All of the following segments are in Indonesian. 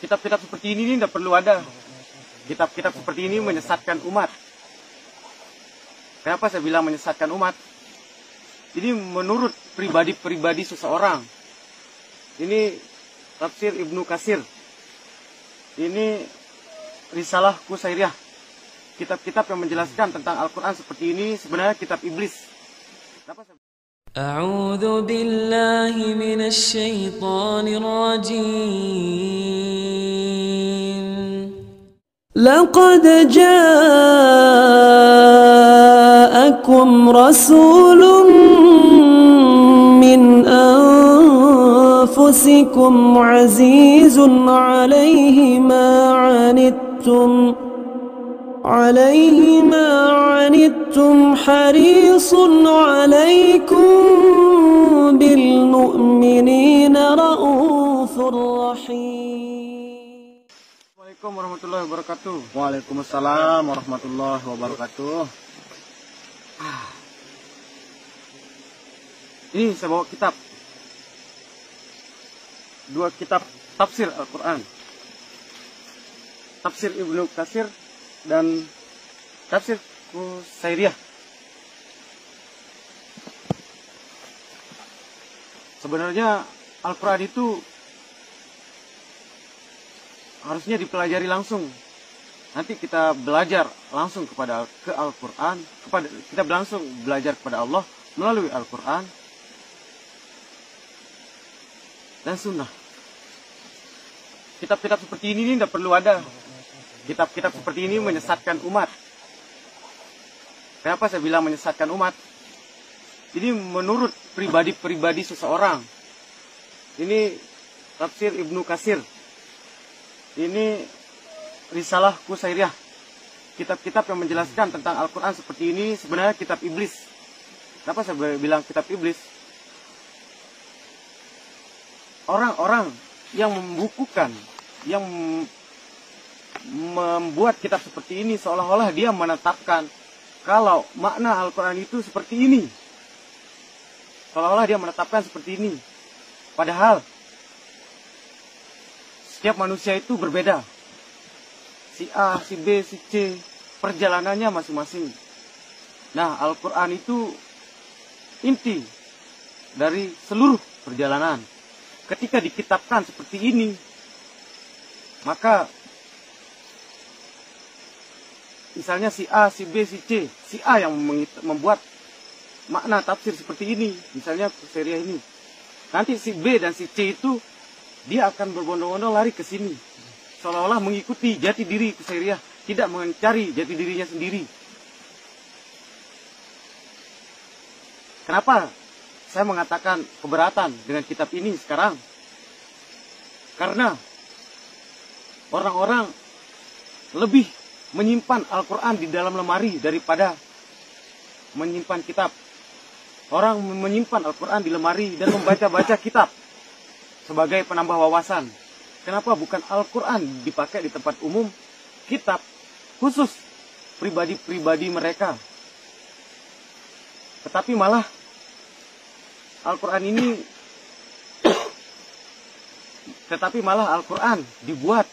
Kitab-kitab seperti ini tidak perlu ada. Kitab-kitab seperti ini menyesatkan umat. Kenapa saya bilang menyesatkan umat? Ini menurut pribadi-pribadi seseorang. Ini tafsir Ibnu Katsir. Ini Risalah Qusairiyah. Kitab-kitab yang menjelaskan tentang Al-Quran seperti ini sebenarnya kitab iblis. Kenapa saya... أعوذ بالله من الشيطان الرجيم لقد جاءكم رسول من أنفسكم عزيز عليه ما عنتم حريص عليكم بالمؤمنين رؤوف رحيم. Assalamualaikum warahmatullahi wabarakatuh. Waalaikumsalam warahmatullahi wabarakatuh. Ini saya bawa kitab. 2 kitab tafsir Al-Quran. Tafsir Ibnu Katsir dan tafsir Qusairiyah. Sebenarnya Al-Quran itu harusnya dipelajari langsung. Nanti kita belajar langsung ke Al-Quran, kita langsung belajar kepada Allah melalui Al-Quran dan Sunnah. Kitab-kitab seperti ini tidak perlu ada. Kitab-kitab seperti ini menyesatkan umat. Kenapa saya bilang menyesatkan umat? Ini menurut pribadi-pribadi seseorang. Ini tafsir Ibnu Katsir. Ini Risalah Qusairiyah. Kitab-kitab yang menjelaskan tentang Al-Quran seperti ini sebenarnya kitab iblis. Kenapa saya bilang kitab iblis? Orang-orang yang membukukan, yang membuat kitab seperti ini seolah-olah dia menetapkan kalau makna Al-Quran itu seperti ini. Seolah-olah dia menetapkan seperti ini. Padahal setiap manusia itu berbeda. Si A, si B, si C, perjalanannya masing-masing. Nah, Al-Quran itu inti dari seluruh perjalanan. Ketika dikitabkan seperti ini, maka misalnya si A, si B, si C, si A yang membuat makna tafsir seperti ini, misalnya Qusairiyah ini. Nanti si B dan si C itu dia akan berbondong-bondong lari ke sini, seolah-olah mengikuti jati diri Qusairiyah, tidak mencari jati dirinya sendiri. Kenapa saya mengatakan keberatan dengan kitab ini sekarang? Karena orang-orang lebih menyimpan Al-Quran di dalam lemari daripada menyimpan kitab. Orang menyimpan Al-Quran di lemari dan membaca-baca kitab sebagai penambah wawasan. Kenapa bukan Al-Quran dipakai di tempat umum, kitab khusus pribadi-pribadi mereka? Tetapi malah Al-Quran dibuat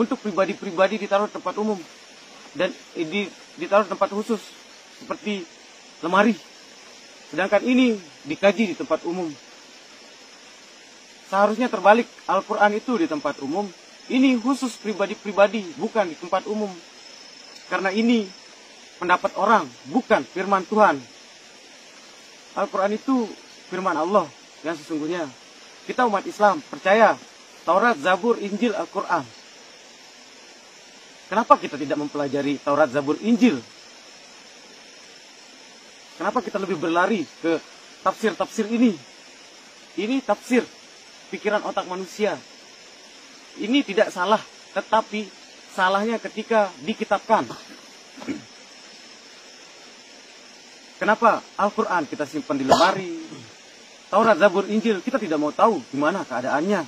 untuk pribadi-pribadi, ditaruh di tempat umum dan ditaruh di tempat khusus seperti lemari. Sedangkan ini dikaji di tempat umum. Seharusnya terbalik, Al-Quran itu di tempat umum, ini khusus pribadi-pribadi, bukan di tempat umum. Karena ini pendapat orang, bukan firman Tuhan. Al-Quran itu firman Allah yang sesungguhnya. Kita umat Islam percaya Taurat, Zabur, Injil, Al-Quran. Kenapa kita tidak mempelajari Taurat, Zabur, Injil? Kenapa kita lebih berlari ke tafsir-tafsir ini? Ini tafsir pikiran otak manusia. Ini tidak salah, tetapi salahnya ketika dikitabkan. Kenapa Al-Quran kita simpan di lemari, Taurat, Zabur, Injil kita tidak mau tahu gimana keadaannya?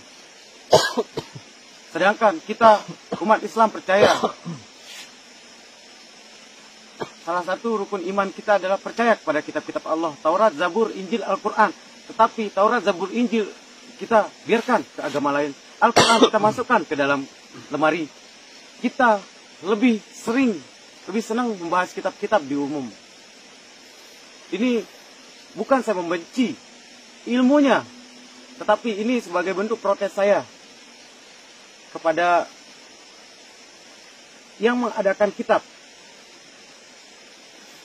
Sedangkan kita umat Islam percaya salah satu rukun iman kita adalah percaya kepada kitab-kitab Allah, Taurat, Zabur, Injil, Al-Quran. Tetapi Taurat, Zabur, Injil kita biarkan ke agama lain. Al-Quran kita masukkan ke dalam lemari. Kita lebih senang membahas kitab-kitab di umum. Ini bukan saya membenci ilmunya, tetapi ini sebagai bentuk protes saya kepada yang mengadakan kitab.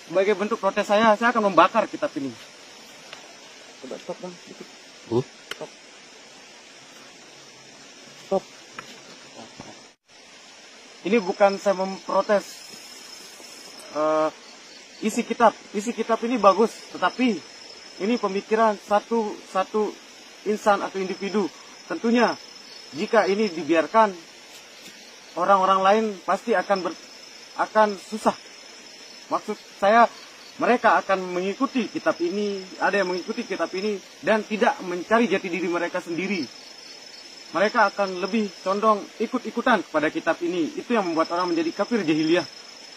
Sebagai bentuk protes saya akan membakar kitab ini. Coba stop bang, sedikit. Stop. Stop. Ini bukan saya memprotes isi kitab. Isi kitab ini bagus, tetapi ini pemikiran satu insan atau individu. Tentunya jika ini dibiarkan, orang-orang lain pasti akan susah. Maksud saya, mereka akan mengikuti kitab ini, ada yang mengikuti kitab ini, dan tidak mencari jati diri mereka sendiri. Mereka akan lebih condong ikut-ikutan kepada kitab ini. Itu yang membuat orang menjadi kafir jahiliyah.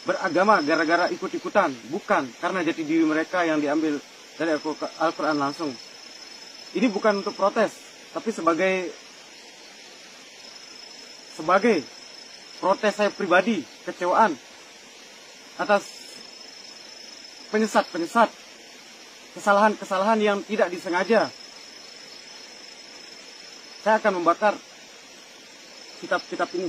Beragama gara-gara ikut-ikutan, bukan karena jati diri mereka yang diambil dari Al-Quran langsung. Ini bukan untuk protes, tapi sebagai protes saya pribadi, kecewaan atas penyesat, kesalahan-kesalahan yang tidak disengaja. Saya akan membakar kitab-kitab ini.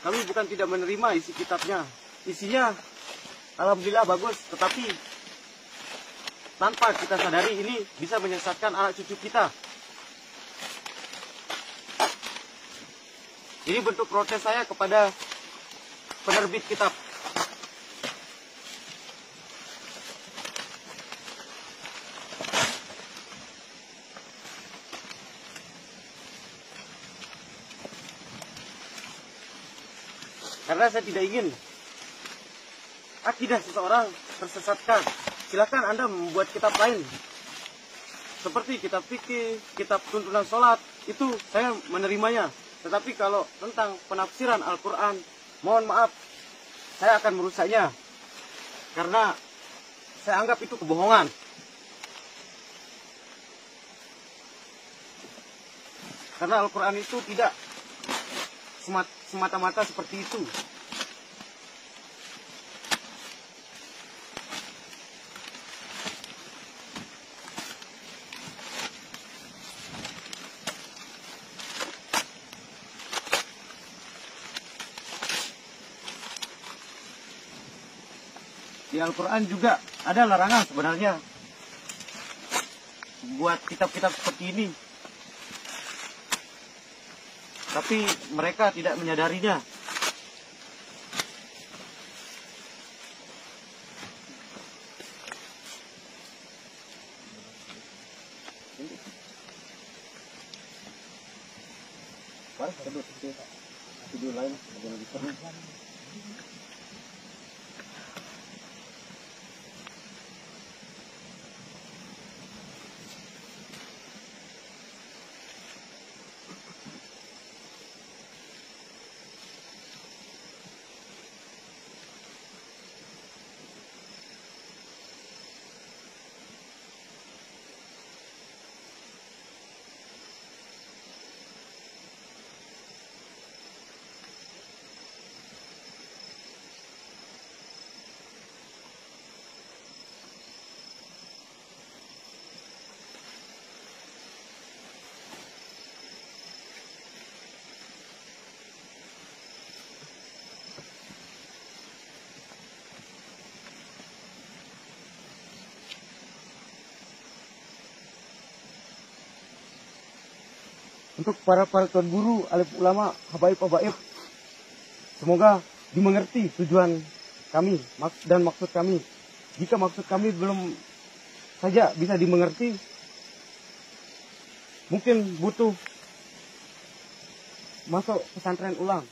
Kami bukan tidak menerima isi kitabnya. Isinya alhamdulillah bagus, tetapi tanpa kita sadari ini bisa menyesatkan anak cucu kita. Ini bentuk protes saya kepada penerbit kitab. Karena saya tidak ingin akidah seseorang tersesatkan. Silakan Anda membuat kitab lain. Seperti kitab fikih, kitab tuntunan sholat, itu saya menerimanya. Tetapi kalau tentang penafsiran Al-Quran, mohon maaf, saya akan merusaknya. Karena saya anggap itu kebohongan. Karena Al-Quran itu tidak semata-mata seperti itu. Di Al-Quran juga ada larangan sebenarnya buat kitab-kitab seperti ini. Tapi mereka tidak menyadarinya. Video lain untuk para tuan guru, alim ulama, habaib, semoga dimengerti tujuan kami dan maksud kami. Jika maksud kami belum saja bisa dimengerti, mungkin butuh masuk pesantren ulang.